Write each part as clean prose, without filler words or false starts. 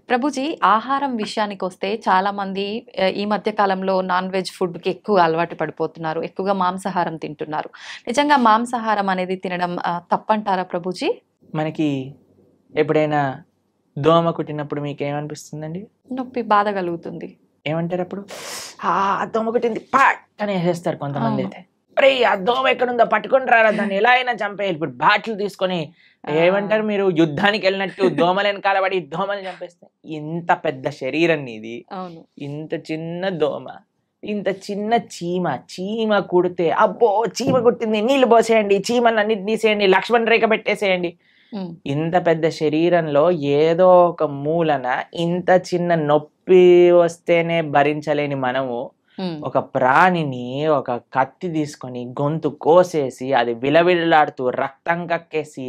ప్రభుజీ, ఆహారం విషయానికొస్తే చాలామంది ఈ మధ్య కాలంలో నాన్ వెజ్ ఫుడ్‌కి ఎక్కువ అలవాటు పడిపోతున్నారు. ఎక్కువగా మాంసాహారం తింటున్నారు. నిజంగా మాంసాహారం అనేది తినడం తప్పంటారా ప్రభుజీ? మనకి ఎప్పుడైనా దోమ కుట్టినప్పుడు మీకేమనిపిస్తుందండి? నొప్పి, బాధ కలుగుతుంది. ఏమంటారు అప్పుడు? దోమ కుట్టింది పాట్ అని వేసేస్తారు కొంతమంది అవును. అయితే. అరే ఆ దోమ ఎక్కడుందో పట్టుకొని రారా, దాన్ని ఎలా అయినా చంపేయాలి. ఇప్పుడు బాటిల్ తీసుకొని ఏమంటారు, మీరు యుద్ధానికి వెళ్ళినట్టు దోమల వెనకాల పడి దోమలు చంపేస్తే, ఇంత పెద్ద శరీరం నీది, అవును. ఇంత చిన్న దోమ, ఇంత చిన్న చీమ కుడితే అబ్బో చీమ కుట్టింది, నీళ్లు పోసేయండి, చీమని అన్నిటి తీసేయండి, లక్ష్మణ్ రేఖ పెట్టేసేయండి. హ్మ్. ఇంత పెద్ద శరీరంలో ఏదో ఒక మూలన ఇంత చిన్న నొప్పి వస్తేనే భరించలేని మనము హ్మ్. ఒక ప్రాణిని ఒక కత్తి తీసుకొని గొంతు కోసేసి అది విలవిల్లాడుతూ రక్తం కక్కేసి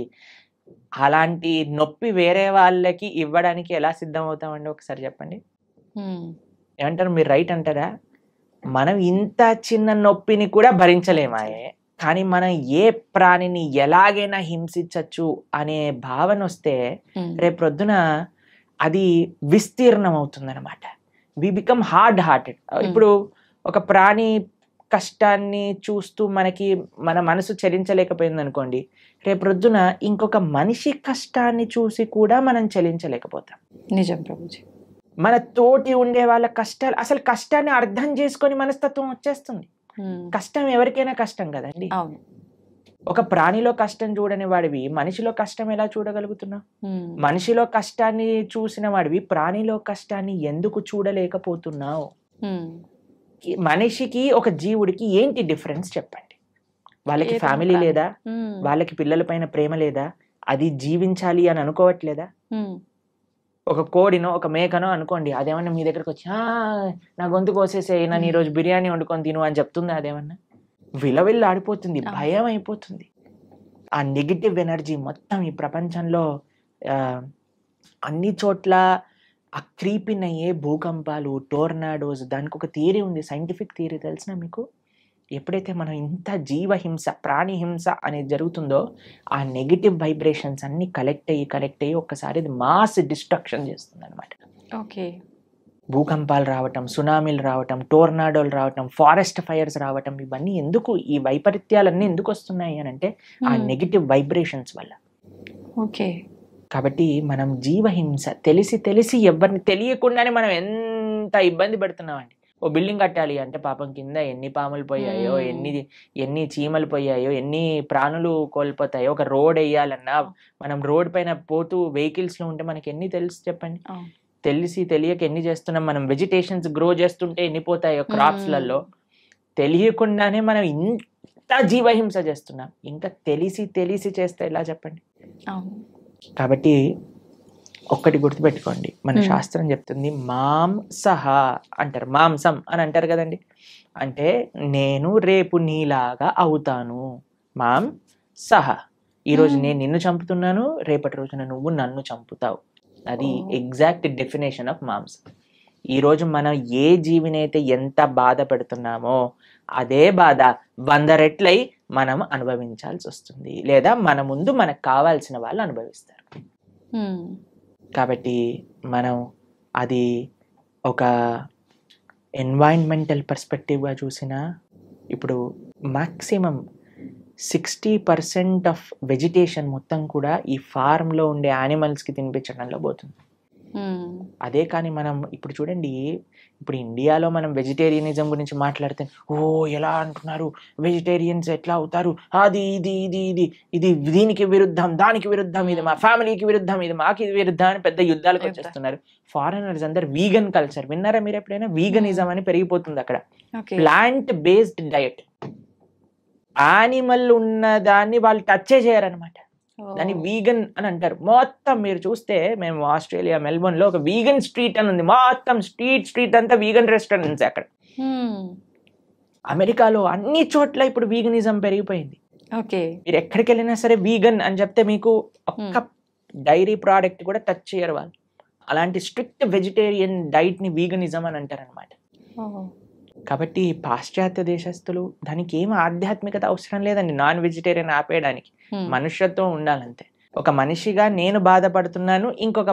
అలాంటి నొప్పి వేరే వాళ్ళకి ఇవ్వడానికి ఎలా సిద్ధం అవుతామండి? ఒకసారి చెప్పండి. హ్మ్. ఏమంటారు, మీరు రైట్ అంటారా? మనం ఇంత చిన్న నొప్పిని కూడా భరించలేమాయే, కానీ మనం ఏ ప్రాణిని ఎలాగైనా హింసించచ్చు అనే భావన వస్తే హ్మ్. రేపొద్దున అది విస్తీర్ణం అవుతుందన్నమాట. We become hard hearted. ఇప్పుడు ఒక ప్రాణి కష్టాన్ని చూస్తూ మన మనసు చలించలేకపోయింది అనుకోండి, రేపొద్దున ఇంకొక మనిషి కష్టాన్ని చూసి కూడా మనం చలించలేకపోతాం. నిజం ప్రభుజీ. మన తోటి ఉండే వాళ్ళ కష్టాలు, అసలు కష్టాన్ని అర్థం చేసుకొని మనస్తత్వం వచ్చేస్తుంది. హ్మ్. కష్టం ఎవరికైనా కష్టం కదండి. అవును. ఒక ప్రాణిలో కష్టం చూడని వాడివి మనిషిలో కష్టం ఎలా చూడగలుగుతున్నావు? హ్మ్. మనిషిలో కష్టాన్ని చూసిన వాడివి ప్రాణిలో కష్టాన్ని ఎందుకు చూడలేకపోతున్నావు? హ్మ్. మనిషికి ఒక జీవుడికి ఏంటి డిఫరెన్స్ చెప్పండి? వాళ్ళకి ఏదైనా ఫ్యామిలీ ప్రాణి. లేదా? హ్మ్. వాళ్ళకి పిల్లల పైన ప్రేమ లేదా? అది జీవించాలి అని అనుకోవట్లేదా? హ్మ్. ఒక కోడినో ఒక మేకనో అనుకోండి, అదేమన్నా మీ దగ్గరకు వచ్చి నా గొంతు కోసేసేయి, నన్ను ఈరోజు బిర్యానీ వండుకొని తిను అని చెప్తుందా? అదేమన్నా విలవిల్లు ఆడిపోతుంది, భయం అయిపోతుంది. ఆ నెగిటివ్ ఎనర్జీ మొత్తం ఈ ప్రపంచంలో అన్ని చోట్ల ఆ క్రీపిన్ అయ్యే భూకంపాలు, టోర్నాడోస్, దానికి ఒక థియరీ ఉంది, సైంటిఫిక్ థియరీ తెలిసిన మీకు? ఎప్పుడైతే మనం ఇంత జీవహింస, ప్రాణి హింస అనేది జరుగుతుందో, ఆ నెగిటివ్ వైబ్రేషన్స్ అన్ని కలెక్ట్ అయ్యి ఒక్కసారి ఇది మాస్ డిస్ట్రక్షన్ చేస్తుంది అనమాట. ఓకే. భూకంపాలు రావటం, సునామీలు రావటం, టోర్నాడోలు రావటం, ఫారెస్ట్ ఫైర్స్ రావటం, ఇవన్నీ ఎందుకు, ఈ వైపరీత్యాలన్నీ ఎందుకు వస్తున్నాయి అని అంటే ఆ నెగిటివ్ వైబ్రేషన్స్ వల్ల. ఓకే. కాబట్టి మనం జీవహింస తెలిసి ఎవరిని తెలియకుండానే మనం ఎంత ఇబ్బంది పెడుతున్నామండి. ఓ బిల్డింగ్ కట్టాలి అంటే పాపం కింద ఎన్ని పాములు పోయాయో, ఎన్ని చీమలు పోయాయో, ఎన్ని ప్రాణులు కోల్పోతాయో. ఒక రోడ్ వేయాలన్నా, మనం రోడ్ పైన పోతూ వెహికల్స్ లో ఉంటే మనకి ఎన్ని తెలుసు చెప్పండి? తెలియక ఎన్ని చేస్తున్నాం. మనం వెజిటేషన్స్ గ్రో చేస్తుంటే ఎన్ని పోతాయో క్రాప్స్లలో. తెలియకుండానే మనం ఇంత జీవహింస చేస్తున్నాం. ఇంకా తెలిసి చేస్తే ఎలా చెప్పండి? కాబట్టి ఒక్కటి గుర్తుపెట్టుకోండి, మన శాస్త్రం చెప్తుంది మాంసహ అంటారు, మాంసం అని అంటారు కదండి. అంటే నేను రేపు నీలాగా అవుతాను. మాంసహ, ఈరోజు నేను నిన్ను చంపుతున్నాను, రేపటి రోజున నువ్వు నన్ను చంపుతావు. అది ఎగ్జాక్ట్ డెఫినేషన్ ఆఫ్ మాంసం. ఈరోజు మనం ఏ జీవినైతే ఎంత బాధ పెడుతున్నామో అదే బాధ 100 రెట్లై మనం అనుభవించాల్సి వస్తుంది, లేదా మన ముందు మనకు కావాల్సిన వాళ్ళు అనుభవిస్తారు. కాబట్టి మనం అది ఒక ఎన్వైరన్మెంటల్ పర్స్పెక్టివ్గా చూసినా, ఇప్పుడు మ్యాక్సిమం 60% ఆఫ్ వెజిటేషన్ మొత్తం కూడా ఈ ఫార్మ్లో ఉండే యానిమల్స్కి తినిపించడంలో పోతుంది. అదే కానీ మనం ఇప్పుడు చూడండి, ఇప్పుడు ఇండియాలో మనం వెజిటేరియనిజం గురించి మాట్లాడితే ఎలా అంటున్నారు, వెజిటేరియన్స్ ఎట్లా అవుతారు, అది ఇది ఇది ఇది ఇది దీనికి విరుద్ధం, దానికి విరుద్ధం, ఇది మా ఫ్యామిలీకి విరుద్ధం, ఇది మాకు ఇది విరుద్ధం అని పెద్ద యుద్ధాలకు వచ్చేస్తున్నారు. ఫారినర్స్ అందరు వీగన్ కల్చర్ విన్నారా మీరు ఎప్పుడైనా? వీగనిజం అని పెరిగిపోతుంది అక్కడ. ప్లాంట్ బేస్డ్ డయట్, యానిమల్ ఉన్న దాన్ని వాళ్ళు టచ్ చేయరనమాట, దాన్ని వీగన్ అని అంటారు. మొత్తం మీరు చూస్తే, మేము ఆస్ట్రేలియా మెల్బోర్న్ లో ఒక వీగన్ స్ట్రీట్ అని ఉంది, మొత్తం స్ట్రీట్ అంతా వీగన్ రెస్టారెంట్స్ అక్కడ. అమెరికాలో అన్ని చోట్ల ఇప్పుడు వీగనిజం పెరిగిపోయింది. మీరు ఎక్కడికి వెళ్ళినా సరే వీగన్ అని చెప్తే మీకు ఒక్క డైరీ ప్రోడక్ట్ కూడా టచ్ చేయరు వాళ్ళు. అలాంటి స్ట్రిక్ట్ వెజిటేరియన్ డైట్ ని వీగనిజం అని అంటారు అనమాట. కాబట్టి పాశ్చాత్య దేశస్తులు, దానికి ఏం ఆధ్యాత్మికత అవసరం లేదండి నాన్ వెజిటేరియన్ ఆపేయడానికి. మనుష్యత్వం ఉండాలంతే. ఒక మనిషిగా నేను బాధపడుతున్నాను, ఇంకొక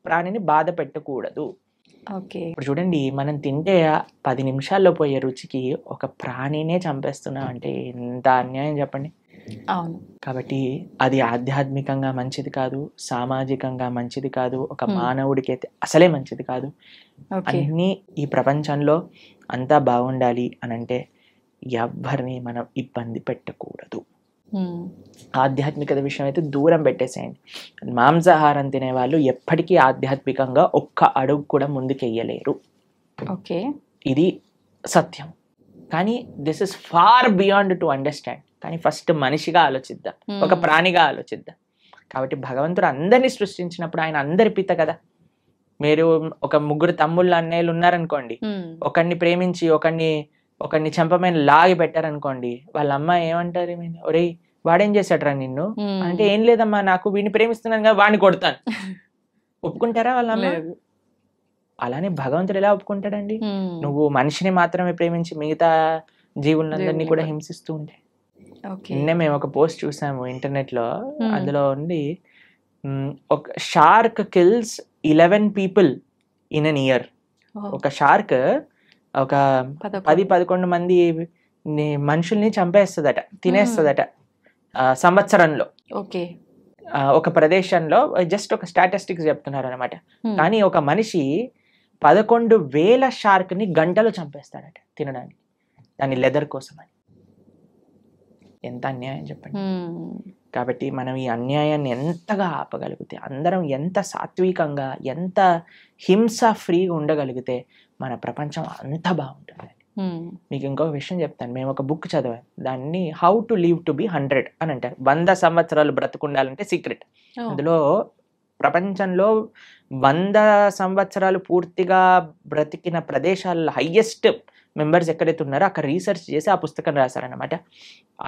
ప్రాణిని బాధ పెట్టకూడదు. ఓకే. ఇప్పుడు చూడండి, మనం తింటే 10 నిమిషాల్లో పోయే రుచికి ఒక ప్రాణినే చంపేస్తున్నాం అంటే ఎంత అన్యాయం చెప్పండి. అవును. కాబట్టి అది ఆధ్యాత్మికంగా మంచిది కాదు, సామాజికంగా మంచిది కాదు, ఒక మానవుడికి అయితే అసలే మంచిది కాదు. ఓకే. అన్నీ ఈ ప్రపంచంలో అంతా బాగుండాలి అని అంటే ఎవ్వరిని మనం ఇబ్బంది పెట్టకూడదు. ఆధ్యాత్మికత విషయం అయితే దూరం పెట్టేసేయండి. మాంసాహారం తినేవాళ్ళు ఎప్పటికీ ఆధ్యాత్మికంగా ఒక్క అడుగు కూడా ముందుకెయ్యలేరు. ఓకే. ఇది సత్యం. కానీ this is far beyond to understand. కానీ ఫస్ట్ మనిషిగా ఆలోచిద్దాం, ఒక ప్రాణిగా ఆలోచిద్దాం. కాబట్టి భగవంతుడు అందరినీ సృష్టించినప్పుడు ఆయన అందరి పిత కదా. మీరు ఒక 3 తమ్ముళ్ళు అన్నయ్యలు ఉన్నారనుకోండి, ఒకరిని ప్రేమించి ఒకరిని చెంపమైన లాగి పెట్టారనుకోండి, వాళ్ళ అమ్మ ఏమంటారు, ఒరేయ్ వాడేం చేశాడరా నిన్ను అంటే, ఏం లేదమ్మా నాకు వీడిని ప్రేమిస్తున్నాను కదా వాడిని కొడతాను. ఒప్పుకుంటారా వాళ్ళ అమ్మ? అలానే భగవంతుడు ఎలా ఒప్పుకుంటాడండి? నువ్వు మనిషిని మాత్రమే ప్రేమించి మిగతా జీవులందరినీ కూడా హింసిస్తూ ఉంటే. నిన్నే మేము ఒక పోస్ట్ చూసాము ఇంటర్నెట్ లో. అందులో ఉంది, ఒక shark kills 11 people in an year. ఒక షార్క్ ఒక 10-11 మంది మనుషుల్ని చంపేస్తుందట, తినేస్తుందట సంవత్సరంలో. ఓకే. ఒక ప్రదేశంలో జస్ట్ ఒక స్టాటిస్టిక్స్ చెప్తున్నారు అనమాట. కానీ ఒక మనిషి 11,000 షార్క్ ని గంటలో చంపేస్తాడట తినడానికి, దాని లెదర్ కోసం అని. ఎంత అన్యాయం చెప్పండి. కాబట్టి మనం ఈ అన్యాయాన్ని ఎంతగా ఆపగలిగితే, అందరం ఎంత సాత్వికంగా, ఎంత హింస ఫ్రీగా ఉండగలిగితే మన ప్రపంచం అంత బాగుంటుంది. మీకు ఇంకొక విషయం చెప్తాను. మేము ఒక బుక్ చదివాం, దాన్ని how to live to be 100 అని అంటారు. 100 సంవత్సరాలు బ్రతుకుండాలంటే సీక్రెట్. అందులో ప్రపంచంలో 100 సంవత్సరాలు పూర్తిగా బ్రతికిన ప్రదేశాల్లో హైయెస్ట్ మెంబర్స్ ఎక్కడైతే ఉన్నారో అక్కడ రీసెర్చ్ చేసి ఆ పుస్తకం రాశారనమాట.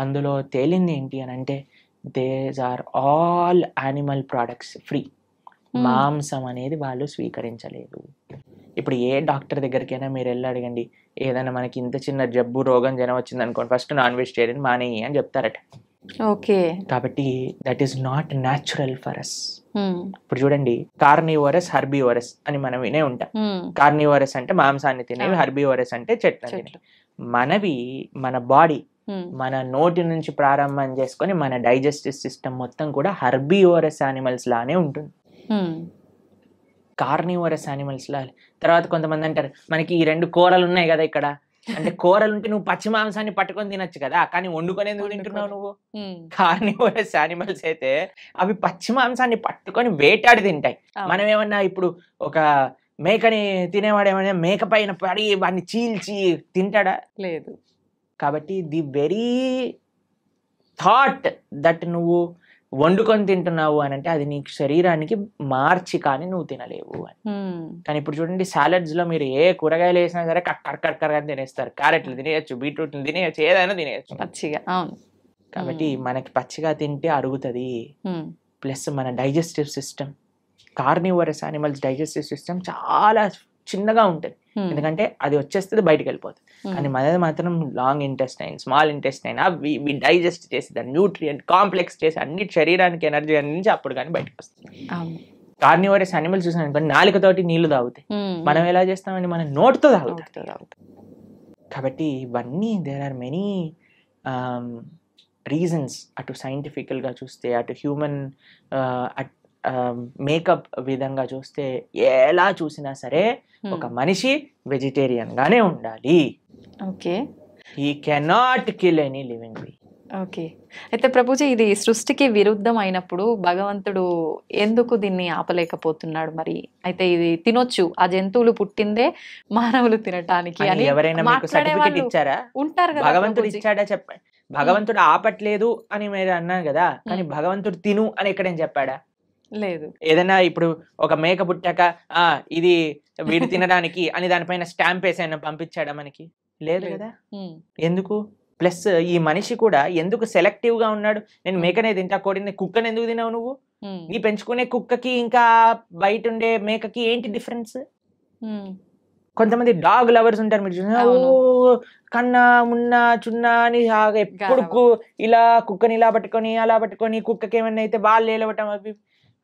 అందులో తేలింది ఏంటి అని అంటే, these are all animal products free. మాంసం అనేది వాళ్ళు స్వీకరించలేదు. ఇప్పుడు ఏ డాక్టర్ దగ్గరికైనా మీరు వెళ్ళి అడగండి, ఏదైనా మనకి ఇంత చిన్న జబ్బు రోగం జనం వచ్చింది అనుకోండి, ఫస్ట్ నాన్ వెజిటేరియన్ మానేయి అని చెప్తారట. ఓకే. కాబట్టి that is not natural for us. ఇప్పుడు చూడండి, కార్నివోరస్, హర్బివోరస్ అని మనం వినే ఉంటాం. కార్నివోరస్ అంటే మాంసాన్ని తినేవి, హర్బివోరస్ అంటే చెట్లను తినేవి. మనవి మన బాడీ, మన నోటి నుంచి ప్రారంభం చేసుకొని మన డైజెస్టివ్ సిస్టమ్ మొత్తం కూడా హర్బివోరస్ యానిమల్స్ లానే ఉంటుంది, కార్నివోరస్ యానిమల్స్ లా. తర్వాత కొంతమంది అంటారు, మనకి ఈ 2 కూరలు ఉన్నాయి కదా ఇక్కడ అంటే, కూరలు ఉంటే నువ్వు పచ్చి మాంసాన్ని పట్టుకొని తినొచ్చు కదా, కానీ వండుకొని ఎందుకు తింటున్నావు నువ్వు? కార్నివోరస్ యానిమల్స్ అయితే అవి పచ్చి మాంసాన్ని పట్టుకొని వేటాడి తింటాయి. మనం ఏమన్నా ఇప్పుడు ఒక మేకని తినేవాడు ఏమన్నా మేక పైన పడి వాడిని చీల్చి తింటాడా? లేదు. కాబట్టి ది వెరీ థాట్ దట్ నువ్వు వండుకొని తింటున్నావు అని అంటే అది నీ శరీరానికి మార్చి కానీ నువ్వు తినలేవు అని. కానీ ఇప్పుడు చూడండి, సాలడ్స్ లో మీరు ఏ కూరగాయలు వేసినా సరే కక్కర్ అని తినేస్తారు. క్యారెట్లు తినేయచ్చు, బీట్రూట్లు తినేయచ్చు, ఏదైనా తినేయచ్చు పచ్చిగా. అవును. కాబట్టి మనకి పచ్చిగా తింటే అరుగుతుంది. ప్లస్ మన digestive system, carnivorous animals digestive system చాలా చిన్నగా ఉంటుంది, ఎందుకంటే అది వచ్చేస్తుంది బయటకు వెళ్ళిపోతుంది. కానీ మనది మాత్రం లాంగ్ ఇంటెస్టైన్, స్మాల్ ఇంటెస్టైన్, అవి డైజెస్ట్ చేసి దాన్ని న్యూట్రియంట్ కాంప్లెక్స్ చేసి అన్ని శరీరానికి ఎనర్జీ అందించి అప్పుడు కానీ బయటకు వస్తుంది. కార్నివోరస్ యానిమల్స్ చూసాను అనుకోండి, నాలుకతోటి నీళ్లు తాగుతాయి. మనం ఎలా చేస్తామండి? మనం నోటితో తాగుతాం. కాబట్టి ఇవన్నీ దేర్ ఆర్ మెనీ రీజన్స్. అటు సైంటిఫికల్గా చూస్తే, అటు హ్యూమన్ మేకప్ విధంగా చూస్తే, ఎలా చూసినా సరే ఒక మనిషి వెజిటేరియన్ గానే ఉండాలి. Okay. He cannot kill any living being. Okay. అయితే ప్రభుజీ, ఇది సృష్టికి విరుద్ధం అయినప్పుడు భగవంతుడు ఎందుకు దీన్ని ఆపలేకపోతున్నాడు మరి? అయితే ఇది తినొచ్చు, ఆ జంతువులు పుట్టిందే మానవులు తినటానికి అని ఎవరైనా మీకు సర్టిఫికెట్ ఇచ్చారా? ఉంటారు కదా. భగవంతుడు ఇచ్చాడా చెప్పండి. భగవంతుడు ఆపట్లేదు అని మీరు అన్నారు కదా, కానీ భగవంతుడు తిను అని ఎక్కడేం చెప్పాడా? లేదు. ఏదైనా ఇప్పుడు ఒక మేక పుట్టాక ఇది వీడు తినడానికి అని దానిపైన స్టాంప్ వేసి ఆయన పంపించాడా మనకి? లేదు కదా. ఎందుకు? ప్లస్ ఈ మనిషి కూడా ఎందుకు సెలెక్టివ్ గా ఉన్నాడు? నేను మేకనే తింటా, కోడిని, కుక్కని ఎందుకు తినావు నువ్వు? నీ పెంచుకునే కుక్కకి ఇంకా బయట ఉండే మేకకి ఏంటి డిఫరెన్స్? కొంతమంది డాగ్ లవర్స్ ఉంటారు, మీరు చూసినా, ఓ కన్నా మున్నా చున్నా అని ఎప్పుడు ఇలా కుక్కని ఇలా పట్టుకొని అలా పట్టుకొని, కుక్కకి ఏమన్నా అయితే వాళ్ళు ఏలవటం అవి.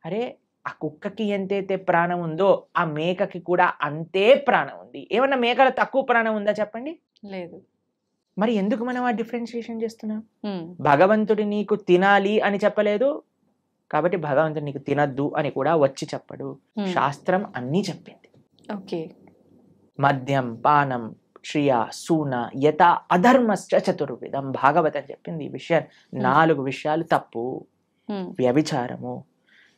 అరే ఆ కుక్కకి ఎంతైతే ప్రాణం ఉందో ఆ మేకకి కూడా అంతే ప్రాణం ఉంది. ఏమన్నా మేకల తక్కువ ప్రాణం ఉందా చెప్పండి? లేదు. మరి ఎందుకు మనం ఆ డిఫరెన్షియేషన్ చేస్తున్నాం? భగవంతుడు నీకు తినాలి అని చెప్పలేదు, కాబట్టి భగవంతుడు నీకు తినద్దు అని కూడా వచ్చి చెప్పడు. శాస్త్రం అన్నీ చెప్పింది. ఓకే. మద్యం, పానం, శ్రియ, సూన, యత అధర్మశ్చ చతుర్విధం. భాగవతం చెప్పింది ఈ విషయం. 4 విషయాలు తప్పు. వ్యభిచారము,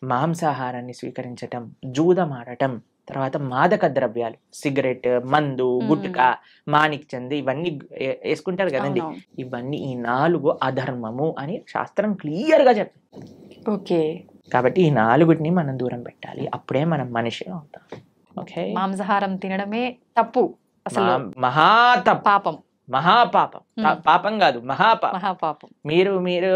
మాంసాహారాన్ని స్వీకరించటం, జూదమాడటం, తర్వాత మాదక ద్రవ్యాలు, సిగరెట్, మందు, గుట్కా, మాణిక్ చంద్ ఇవన్నీ వేసుకుంటారు కదండి. ఇవన్నీ ఈ 4 అధర్మము అని శాస్త్రం క్లియర్ గా చెప్పింది. ఓకే. కాబట్టి ఈ 4ని మనం దూరం పెట్టాలి, అప్పుడే మనం మనిషి అవుతాం. ఓకే. మాంసాహారం తినడమే తప్పు, అసలు పాపం, మహాపాపం. పాపం కాదు, మహాపాపం. మీరు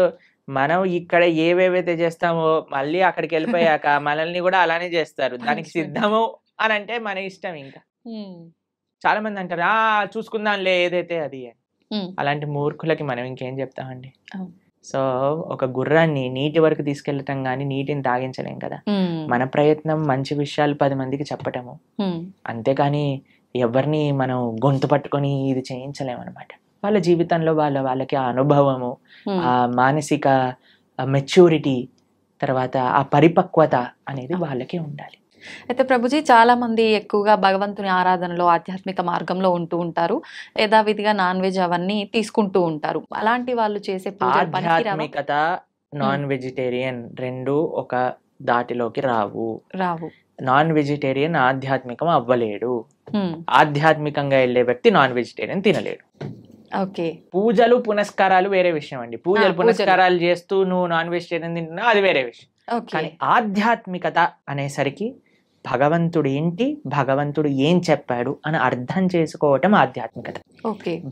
మనం ఇక్కడ ఏవేవైతే చేస్తామో మళ్ళీ అక్కడికి వెళ్ళిపోయాక మనల్ని కూడా అలానే చేస్తారు. దానికి సిద్ధము అని అంటే మన ఇష్టం. ఇంకా చాలా మంది అంటారు చూసుకుందాంలే ఏదైతే అది అని. అలాంటి మూర్ఖులకి మనం ఇంకేం చెప్తామండి? సో ఒక గుర్రాన్ని నీటి వరకు తీసుకెళ్ళటం కానీ నీటిని తాగించలేం కదా. మన ప్రయత్నం మంచి విషయాలు 10 మందికి చెప్పటము, అంతేకాని ఎవరిని మనం గొంతు పట్టుకొని ఇది చేయించలేమన్నమాట. వాళ్ళ జీవితంలో వాళ్ళకి ఆ అనుభవము, ఆ మానసిక మెచ్యూరిటీ, తర్వాత ఆ పరిపక్వత అనేది వాళ్ళకి ఉండాలి. అయితే ప్రభుజీ, చాలా మంది ఎక్కువగా భగవంతుని ఆరాధనలో ఆధ్యాత్మిక మార్గంలో ఉంటూ ఉంటారు, యథావిధిగా నాన్ వెజ్ అవన్నీ తీసుకుంటూ ఉంటారు. అలాంటి వాళ్ళు చేసే ఆధ్యాత్మికత, నాన్ వెజిటేరియన్ రెండు ఒక దాటిలోకి రావు. నాన్ వెజిటేరియన్ ఆధ్యాత్మికం అవ్వలేడు. ఆధ్యాత్మికంగా వెళ్ళే వ్యక్తి నాన్ వెజిటేరియన్ తినలేడు. ఓకే. పూజలు పునస్కారాలు వేరే విషయం అండి. పూజలు పునస్కారాలు చేస్తూ నువ్వు నాన్ వెజిటేరియన్ తింటున్నావు, అది వేరే విషయం. కానీ ఆధ్యాత్మికత అనేసరికి భగవంతుడు ఏంటి, భగవంతుడు ఏం చెప్పాడు అని అర్థం చేసుకోవటం ఆధ్యాత్మికత.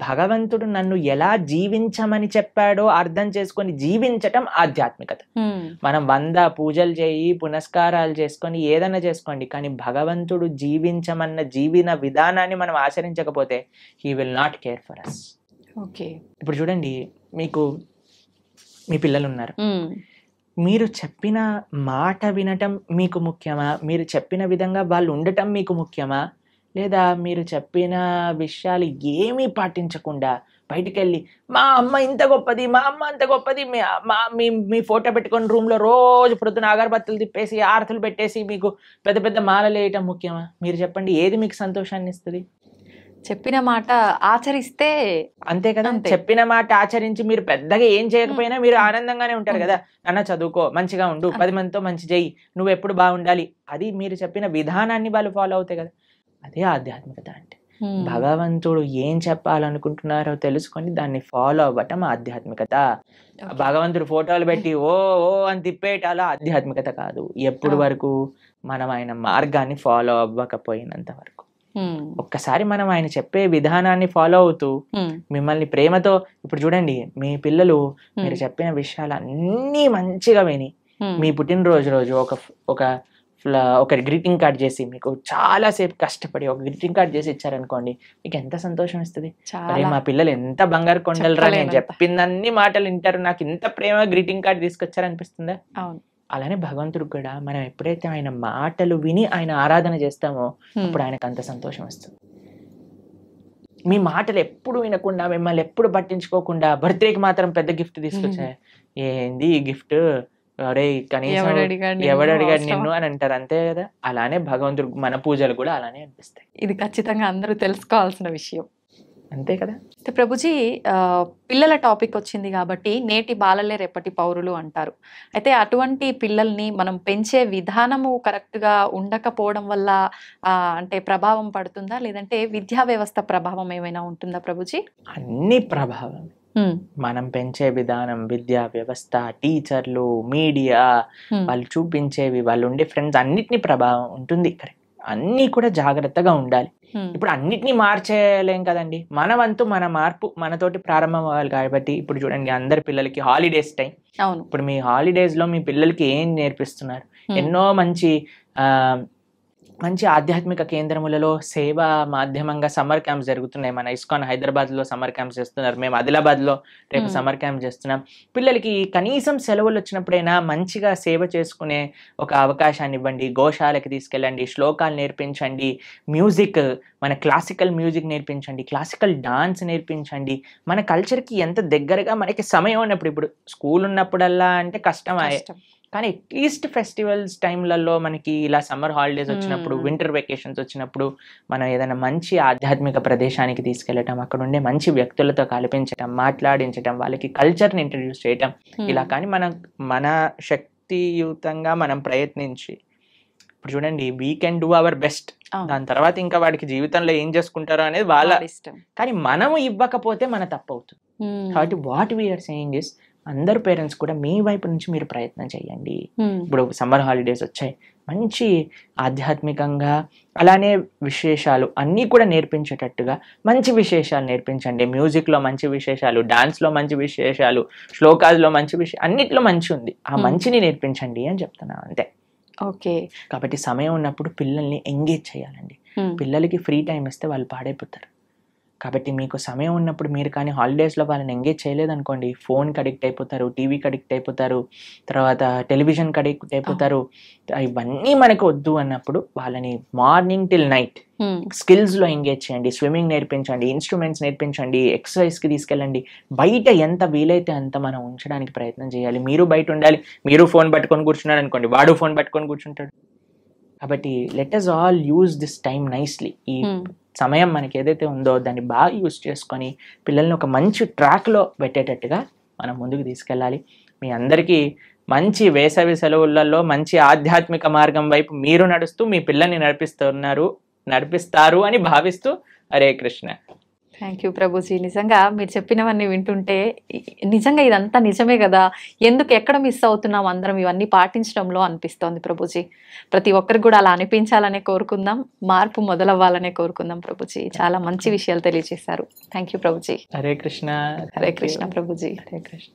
భగవంతుడు నన్ను ఎలా జీవించమని చెప్పాడో అర్థం చేసుకొని జీవించటం ఆధ్యాత్మికత. మనం 100 పూజలు చేయి, పునస్కారాలు చేసుకొని ఏదైనా చేసుకోండి, కానీ భగవంతుడు జీవించమన్న జీవన విధానాన్ని మనం ఆచరించకపోతే he will not care for us. ఇప్పుడు చూడండి, మీ పిల్లలు ఉన్నారు, మీరు చెప్పిన మాట వినటం మీకు ముఖ్యమా? మీరు చెప్పిన విధంగా వాళ్ళు ఉండటం మీకు ముఖ్యమా? లేదా మీరు చెప్పిన విషయాలు ఏమీ పాటించకుండా బయటికి వెళ్ళి మా అమ్మ ఇంత గొప్పది, మా అమ్మ అంత గొప్పది, మీ ఫోటో పెట్టుకొని రూమ్లో రోజు పొద్దున అగరబత్తులు తిప్పేసి ఆరతులు పెట్టేసి మీకు పెద్ద పెద్ద మాలలు వేయటం ముఖ్యమా? మీరు చెప్పండి, ఏది మీకు సంతోషాన్ని ఇస్తుంది? చెప్పిన మాట ఆచరిస్తే అంతే కదా. చెప్పిన మాట ఆచరించి మీరు పెద్దగా ఏం చేయకపోయినా మీరు ఆనందంగానే ఉంటారు కదా. నాన్న చదువుకో, మంచిగా ఉండు, 10 మందితో మంచి చెయ్యి, నువ్వు ఎప్పుడు బాగుండాలి, అది మీరు చెప్పిన విధానాన్ని వాళ్ళు ఫాలో అవుతాయి కదా. అదే ఆధ్యాత్మికత అంటే. భగవంతుడు ఏం చెప్పాలనుకుంటున్నారో తెలుసుకొని దాన్ని ఫాలో అవ్వటం ఆధ్యాత్మికత. భగవంతుడు ఫోటోలు పెట్టి ఓ అని తిప్పేటాల ఆధ్యాత్మికత కాదు. ఎప్పుడు వరకు మనం ఆయన మార్గాన్ని ఫాలో అవ్వకపోయినంత వరకు. ఒక్కసారి మనం ఆయన చెప్పే విధానాన్ని ఫాలో అవుతూ మిమ్మల్ని ప్రేమతో, ఇప్పుడు చూడండి, మీ పిల్లలు మీరు చెప్పిన విషయాలు అన్నీ మంచిగా విని మీ పుట్టినరోజు రోజు ఒక గ్రీటింగ్ కార్డ్ చేసి మీకు చాలా సేపు కష్టపడి ఒక గ్రీటింగ్ కార్డ్ చేసి ఇచ్చారనుకోండి, మీకు ఎంత సంతోషం ఇస్తుంది. అరే మా పిల్లలు ఎంత బంగారు కొండలరా, నేను చెప్పిందన్ని మాటలు వింటారు, నాకు ఇంత ప్రేమ గ్రీటింగ్ కార్డ్ తీసుకొచ్చారనిపిస్తుందా? అలానే భగవంతుడికి కూడా మనం ఎప్పుడైతే ఆయన మాటలు విని ఆయన ఆరాధన చేస్తామో అప్పుడు ఆయనకు అంత సంతోషం వస్తుంది. మీ మాటలు ఎప్పుడు వినకుండా, మిమ్మల్ని ఎప్పుడు పట్టించుకోకుండా బర్త్డేకి మాత్రం పెద్ద గిఫ్ట్ తీసుకొచ్చా, ఏంది ఈ గిఫ్ట్, కనీసం ఎవడడిగాడు నిన్ను అని అంటారు, అంతే కదా. అలానే భగవంతుడు మన పూజలు కూడా అలానే అనిపిస్తాయి. ఇది ఖచ్చితంగా అందరూ తెలుసుకోవాల్సిన విషయం, అంతే కదా. ప్రభుజీ, పిల్లల టాపిక్ వచ్చింది కాబట్టి నేటి బాలలే రేపటి పౌరులు అంటారు. అయితే అటువంటి పిల్లల్ని మనం పెంచే విధానము కరెక్ట్గా ఉండకపోవడం వల్ల అంటే ప్రభావం పడుతుందా, లేదంటే విద్యా వ్యవస్థ ప్రభావం ఏమైనా ఉంటుందా ప్రభుజీ? అన్ని ప్రభావం. మనం పెంచే విధానం, విద్యా వ్యవస్థ, టీచర్లు, మీడియా, వాళ్ళు చూపించేవి, వాళ్ళు ఉండే ఫ్రెండ్స్, అన్నిటినీ ప్రభావం ఉంటుంది. కరెక్ట్, అన్నీ కూడా జాగ్రత్తగా ఉండాలి. ఇప్పుడు అన్నిటినీ మార్చేయలేం కదండి. మన వంతు మన మార్పు మనతోటి ప్రారంభం అవ్వాలి. కాబట్టి ఇప్పుడు చూడండి, అందరి పిల్లలకి హాలిడేస్ టైం. ఇప్పుడు మీ హాలిడేస్ లో మీ పిల్లలకి ఏం నేర్పిస్తున్నారు? ఎన్నో మంచి మంచి ఆధ్యాత్మిక కేంద్రములలో సేవా మాధ్యమంగా సమ్మర్ క్యాంప్స్ జరుగుతున్నాయి. మన ఇస్కాన్ హైదరాబాద్లో సమ్మర్ క్యాంప్స్ చేస్తున్నారు. మేము ఆదిలాబాద్లో రేపు సమ్మర్ క్యాంప్ చేస్తున్నాం. పిల్లలకి కనీసం సెలవులు వచ్చినప్పుడైనా మంచిగా సేవ చేసుకునే ఒక అవకాశాన్ని ఇవ్వండి. గోశాలకి తీసుకెళ్ళండి, శ్లోకాలు నేర్పించండి, మ్యూజిక్, మన క్లాసికల్ మ్యూజిక్ నేర్పించండి, క్లాసికల్ డాన్స్ నేర్పించండి. మన కల్చర్కి ఎంత దగ్గరగా మనకి సమయం ఉన్నప్పుడు, ఇప్పుడు స్కూల్ ఉన్నప్పుడల్లా అంటే కష్టమే, కానీ అట్లీస్ట్ ఫెస్టివల్స్ టైంలలో మనకి ఇలా సమ్మర్ హాలిడేస్ వచ్చినప్పుడు, వింటర్ వెకేషన్స్ వచ్చినప్పుడు మనం ఏదైనా మంచి ఆధ్యాత్మిక ప్రదేశానికి తీసుకెళ్ళటం, అక్కడ ఉండే మంచి వ్యక్తులతో కల్పించటం, మాట్లాడించటం, వాళ్ళకి కల్చర్ని ఇంట్రడ్యూస్ చేయటం, ఇలా కానీ మన శక్తియుతంగా మనం ప్రయత్నించి, ఇప్పుడు చూడండి we can do our best. దాని తర్వాత ఇంకా వాడికి జీవితంలో ఏం చేసుకుంటారో అనేది వాళ్ళ ఇష్టం, కానీ మనము ఇవ్వకపోతే మన తప్పు అవుతుంది. కాబట్టి వాట్ వీఆర్ సేయింగ్ ఇస్, అందరు పేరెంట్స్ కూడా మీ వైపు నుంచి మీరు ప్రయత్నం చేయండి. ఇప్పుడు సమ్మర్ హాలిడేస్ వచ్చాయి, మంచి ఆధ్యాత్మికంగా అలానే విశేషాలు అన్నీ కూడా నేర్పించేటట్టుగా మంచి విశేషాలు నేర్పించండి. మ్యూజిక్లో మంచి విశేషాలు, డాన్స్లో మంచి విశేషాలు, శ్లోకాల్లో మంచి విషయం, అన్నిట్లో మంచి ఉంది, ఆ మంచిని నేర్పించండి అని చెప్తున్నాను అంతే. ఓకే. కాబట్టి సమయం ఉన్నప్పుడు పిల్లల్ని ఎంగేజ్ చేయాలండి. పిల్లలకి ఫ్రీ టైం ఇస్తే వాళ్ళు పాడైపోతారు. కాబట్టి మీకు సమయం ఉన్నప్పుడు మీరు కానీ హాలిడేస్లో వాళ్ళని ఎంగేజ్ చేయలేదనుకోండి, ఫోన్కి అడిక్ట్ అయిపోతారు, టీవీకి అడిక్ట్ అయిపోతారు, తర్వాత టెలివిజన్కి అడిక్ట్ అయిపోతారు. ఇవన్నీ మనకు వద్దు అన్నప్పుడు వాళ్ళని మార్నింగ్ టిల్ నైట్ స్కిల్స్లో ఎంగేజ్ చేయండి. స్విమ్మింగ్ నేర్పించండి, ఇన్స్ట్రుమెంట్స్ నేర్పించండి, ఎక్సర్సైజ్కి తీసుకెళ్ళండి. బయట ఎంత వీలైతే అంత మనం ఉంచడానికి ప్రయత్నం చేయాలి. మీరు బయట ఉండాలి. మీరు ఫోన్ పట్టుకొని కూర్చున్నాడు అనుకోండి, వాడు ఫోన్ పట్టుకొని కూర్చుంటాడు. కాబట్టి let us all use this time nicely. ఈ సమయం మనకి ఏదైతే ఉందో దాన్ని బాగా యూజ్ చేసుకొని పిల్లల్ని ఒక మంచి ట్రాక్లో పెట్టేటట్టుగా మనం ముందుకు తీసుకెళ్ళాలి. మీ అందరికీ మంచి వేసవి సెలవులలో మంచి ఆధ్యాత్మిక మార్గం వైపు మీరు నడుస్తూ మీ పిల్లల్ని నడిపిస్తారు అని భావిస్తూ, హరే కృష్ణ. Thank you Prabhuji. నిజంగా మీరు చెప్పినవన్నీ వింటుంటే నిజంగా ఇదంతా నిజమే కదా, ఎందుకు ఎక్కడ మిస్ అవుతున్నాం అందరం ఇవన్నీ పాటించడంలో అనిపిస్తోంది ప్రభుజీ. ప్రతి ఒక్కరికి కూడా అలా అనిపించాలనే కోరుకుందాం, మార్పు మొదలవ్వాలనే కోరుకుందాం ప్రభుజీ. చాలా మంచి విషయాలు తెలియజేశారు. Thank you Prabhuji. హరే కృష్ణ. హరే కృష్ణ ప్రభుజీ. హరే కృష్ణ.